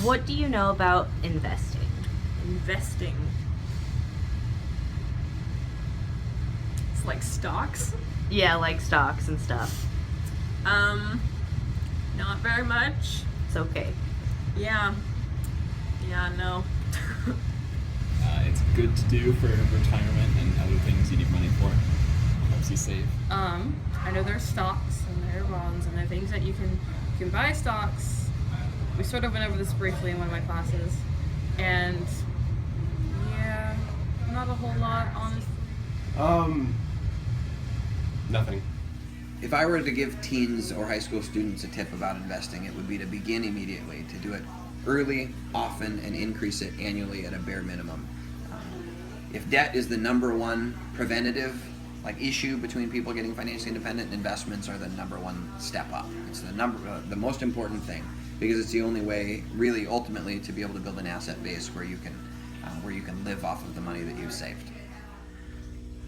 What do you know about investing? Investing. It's like stocks. Yeah, like stocks and stuff. Not very much. It's okay. Yeah. Yeah, no. It's good to do for retirement and other things you need money for. Helps you save. I know there's stocks and there are bonds and there are things that you can buy stocks. We sort of went over this briefly in one of my classes. And yeah, not a whole lot, honestly. Nothing. If I were to give teens or high school students a tip about investing, it would be to begin immediately, to do it early, often, and increase it annually at a bare minimum. If debt is the number one preventative issue between people getting financially independent, investments are the number one step up. It's the most important thing, because it's the only way, really, ultimately, to be able to build an asset base where you can live off of the money that you've saved.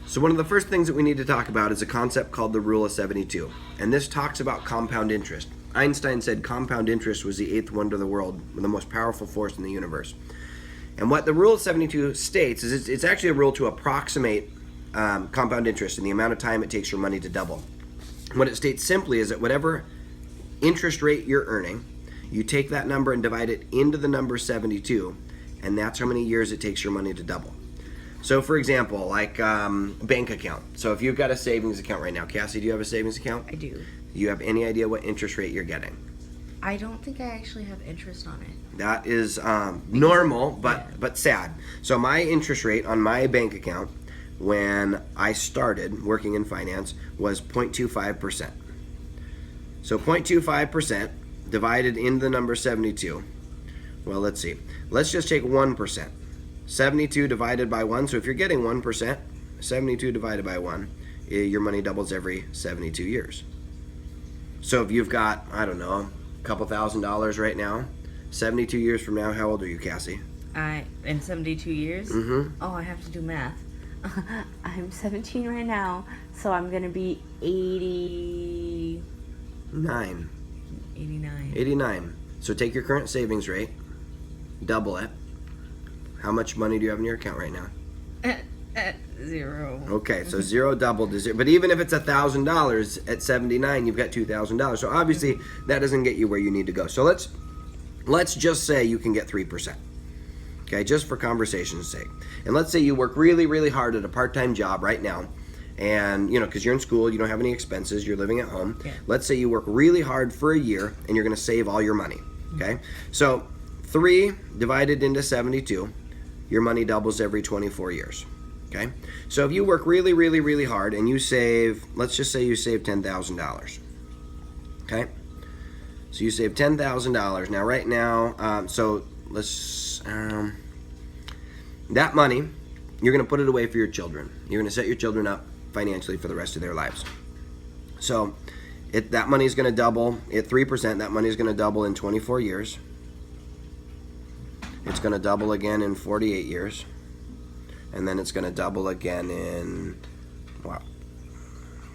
So one of the first things that we need to talk about is a concept called the Rule of 72. And this talks about compound interest. Einstein said compound interest was the eighth wonder of the world, the most powerful force in the universe. And what the Rule of 72 states is it's actually a rule to approximate compound interest and the amount of time it takes your money to double. What it states simply is that whatever interest rate you're earning, you take that number and divide it into the number 72, and that's how many years it takes your money to double. So for example, bank account. So if you've got a savings account right now, Cassie, do you have a savings account? I do. Do you have any idea what interest rate you're getting? I don't think I actually have interest on it. That is normal, but sad. So my interest rate on my bank account when I started working in finance was 0.25%. So 0.25% divided into the number 72. Well, let's see. Let's just take 1%. 72 divided by 1. So if you're getting 1%, 72 divided by 1, your money doubles every 72 years. So if you've got, I don't know, a couple $1,000 right now, 72 years from now, how old are you, Cassie? In 72 years? Mm-hmm. Oh, I have to do math. I'm 17 right now, so I'm going to be 89. 89. So take your current savings rate, double it. How much money do you have in your account right now? Zero. Okay, so zero doubled to zero. But even if it's $1,000 at 79, you've got $2,000. So obviously that doesn't get you where you need to go. So let's just say you can get 3%. Okay, just for conversation's sake. And let's say you work really, really hard at a part-time job right now, and because you're in school, you don't have any expenses, you're living at home. Yeah. Let's say you work really hard for a year and you're going to save all your money. Okay, so 3 divided into 72, your money doubles every 24 years. Okay, so if you work really, really, really hard and you save, let's just say you save $10,000. Okay, so you save $10,000. Now, right now, so let's that money, you're going to put it away for your children. You're going to set your children up financially for the rest of their lives. So that money is going to double at 3%. That money is going to double in 24 years. It's going to double again in 48 years. And then it's going to double again in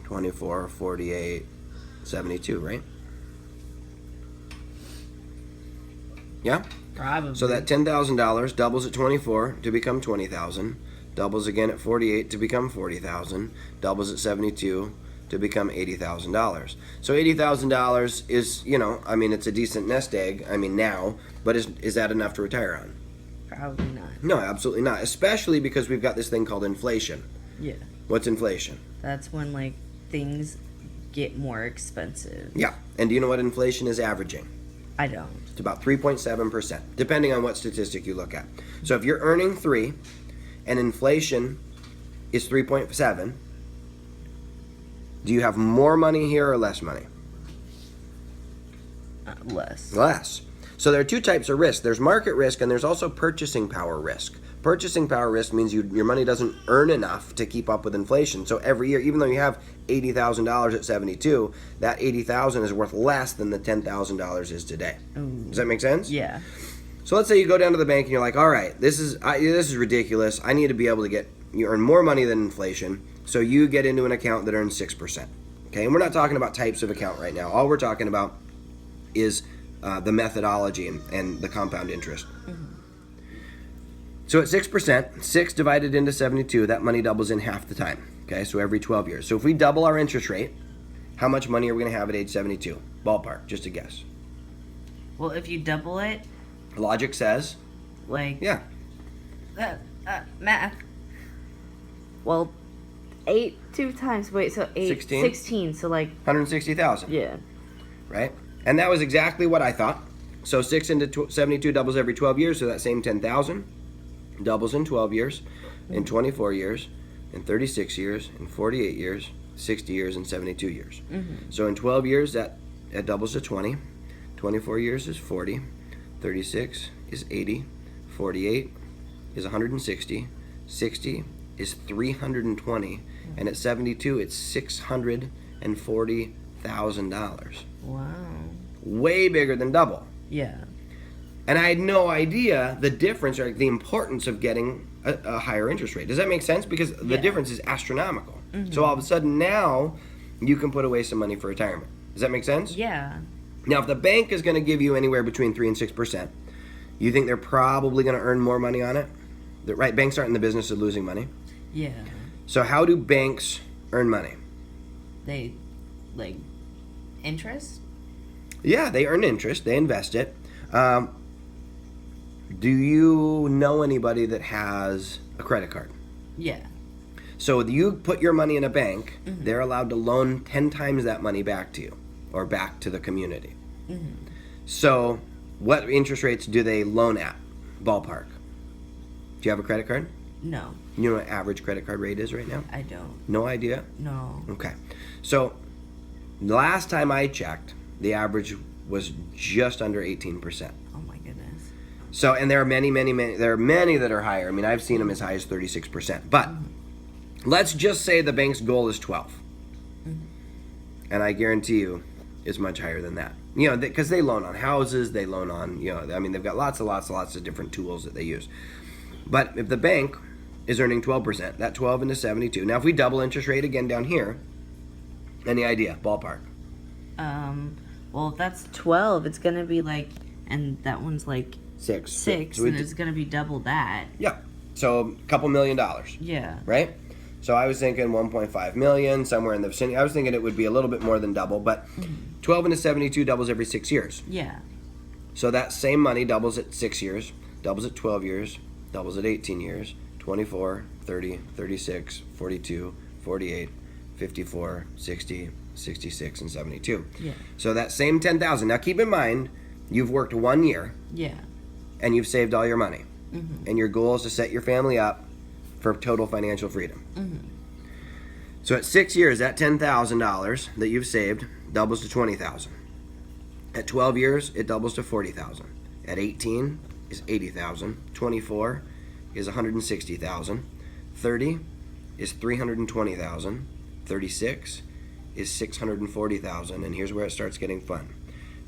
24, 48, 72, right? Yeah? Probably. So that $10,000 doubles at 24 to become $20,000, doubles again at 48 to become $40,000, doubles at 72 to become $80,000. So $80,000 is, it's a decent nest egg, now, but is that enough to retire on? Probably not. No, absolutely not, especially because we've got this thing called inflation. Yeah. What's inflation? That's when, things get more expensive. Yeah, and do you know what inflation is averaging? I don't. It's about 3.7%, depending on what statistic you look at. So if you're earning 3 and inflation is 3.7, do you have more money here or less money? Less. Less. So there are 2 types of risk. There's market risk and there's also purchasing power risk. Purchasing power risk means your money doesn't earn enough to keep up with inflation. So every year, even though you have $80,000 at 72, that $80,000 is worth less than the $10,000 is today. Ooh. Does that make sense? Yeah. So let's say you go down to the bank and you're like, all right, this is ridiculous. I need to be able to you earn more money than inflation. So you get into an account that earns 6%. Okay, and we're not talking about types of account right now. All we're talking about is the methodology and the compound interest. So at 6%, 6 divided into 72, that money doubles in half the time. Okay, so every 12 years. So if we double our interest rate, how much money are we going to have at age 72? Ballpark, just a guess. Well, if you double it, Logic says, like yeah, math. Well, 8 2 times. Wait, so 8 16? 16. So like 160,000. yeah. Right? And that was exactly what I thought. So 6 into 72 doubles every 12 years, so that same 10,000 doubles in 12 years, in 24 years, in 36 years, in 48 years, 60 years, and 72 years. So in 12 years, that doubles to 20. 24 years is 40. 36 is 80. 48 is 160. 60 is 320. And at 72, it's $640,000. Wow. Way bigger than double. Yeah. And I had no idea the difference or the importance of getting a higher interest rate. Does that make sense? Because the difference is astronomical. So all of a sudden now you can put away some money for retirement. Does that make sense? Yeah. Now, if the bank is going to give you anywhere between 3 and 6%, you think they're probably going to earn more money on it? Right? Banks aren't in the business of losing money. Yeah. So how do banks earn money? They like interest? Yeah, they earn interest. They invest it. Do you know anybody that has a credit card? Yeah. So you put your money in a bank, they're allowed to loan 10 times that money back to you or back to the community. So what interest rates do they loan at? Ballpark. Do you have a credit card? No, You know what average credit card rate is right now? I don't. No idea? No. Okay. So the last time I checked, the average was just under 18%. Oh my goodness. So, and there are many that are higher. I mean, I've seen them as high as 36%. But let's just say the bank's goal is 12. And I guarantee you it's much higher than that. You know, because they loan on houses, they loan on, you know, I mean, they've got lots of different tools that they use. But if the bank is earning 12%, that 12 into 72. Now, if we double interest rate again down here, any idea? Ballpark. Well, if that's 12, it's gonna be like, and that one's like 6. 6, So we and did- it's gonna be double that. yeah. So a couple $1 million. Yeah. Right? So I was thinking 1.5 million, somewhere in the vicinity. I was thinking it would be a little bit more than double, but 12 into 72 doubles every 6 years. Yeah. So that same money doubles at 6 years, doubles at 12 years, doubles at 18 years, 24, 30, 36, 42, 48, 54, 60, 66, and 72. Yeah. So that same 10,000. Now keep in mind, you've worked 1 year Yeah. and you've saved all your money. And your goal is to set your family up for total financial freedom. So at 6 years, that $10,000 that you've saved doubles to $20,000. At 12 years, it doubles to $40,000. At 18 is $80,000. 24 is $160,000. 30 is $320,000. 36 is $640,000. And here's where it starts getting fun.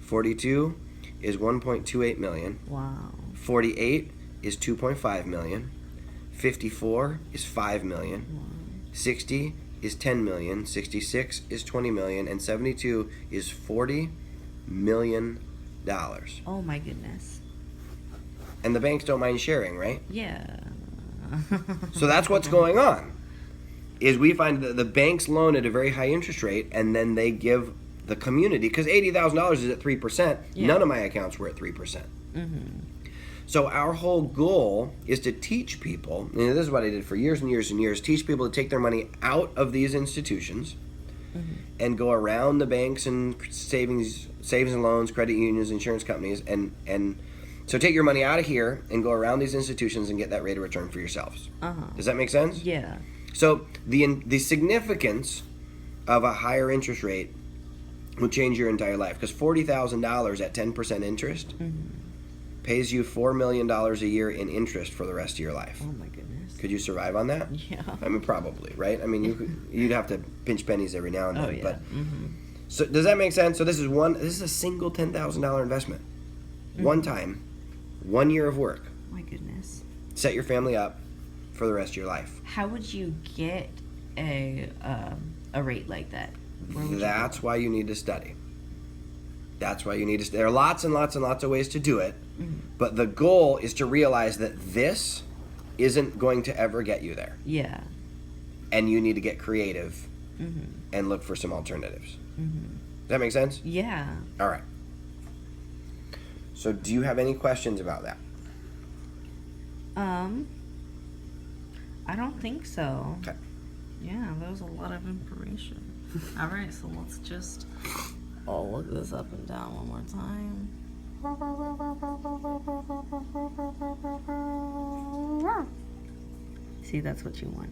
42 is $1.28 million. Wow. 48 is $2.5 million. 54 is $5 million. 60 is $10 million. 66 is $20 million. And 72 is $40 million. Oh my goodness. And the banks don't mind sharing, right? Yeah. So that's what's going on. Is we find that the banks loan at a very high interest rate, and then they give the community, because $80,000 is at 3%. Yeah. None of my accounts were at 3%. So our whole goal is to teach people, and this is what I did for years and years and years, teach people to take their money out of these institutions and go around the banks and savings and loans, credit unions, insurance companies, and so take your money out of here and go around these institutions and get that rate of return for yourselves. Does that make sense? Yeah. So the significance of a higher interest rate will change your entire life, because $40,000 at 10% interest pays you $4 million a year in interest for the rest of your life. Oh my goodness. Could you survive on that? Yeah. I mean, probably, right? I mean, you'd have to pinch pennies every now and then. Oh yeah. But so does that make sense? So this is a single $10,000 investment, one time, 1 year of work. My goodness. Set your family up for the rest of your life. How would you get a rate like that? Where would That's why you need to study. That's why you need to. There are lots and lots and lots of ways to do it, but the goal is to realize that this isn't going to ever get you there, Yeah. and you need to get creative and look for some alternatives. Does that make sense? Yeah. All right. So, do you have any questions about that? I don't think so. Okay. Yeah, that was a lot of information. All right, so let's just look this up and down one more time. See, that's what you want.